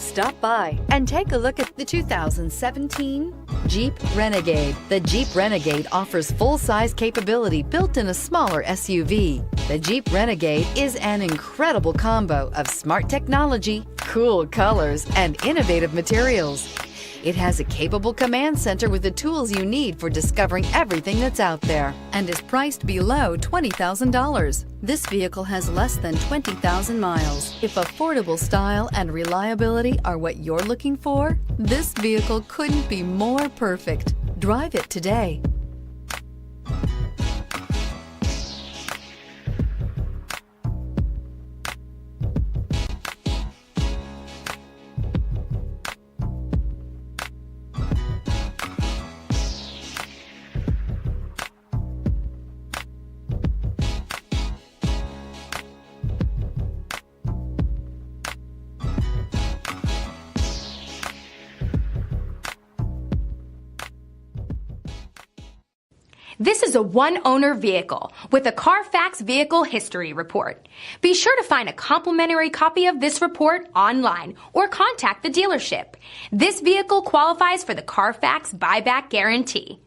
Stop by and take a look at the 2017 Jeep Renegade. The Jeep Renegade offers full-size capability built in a smaller SUV. The Jeep Renegade is an incredible combo of smart technology, cool colors, and innovative materials. It has a capable command center with the tools you need for discovering everything that's out there and is priced below $20,000. This vehicle has less than 20,000 miles. If affordable style and reliability are what you're looking for, this vehicle couldn't be more perfect. Drive it today. This is a one-owner vehicle with a Carfax Vehicle History Report. Be sure to find a complimentary copy of this report online or contact the dealership. This vehicle qualifies for the Carfax Buyback Guarantee.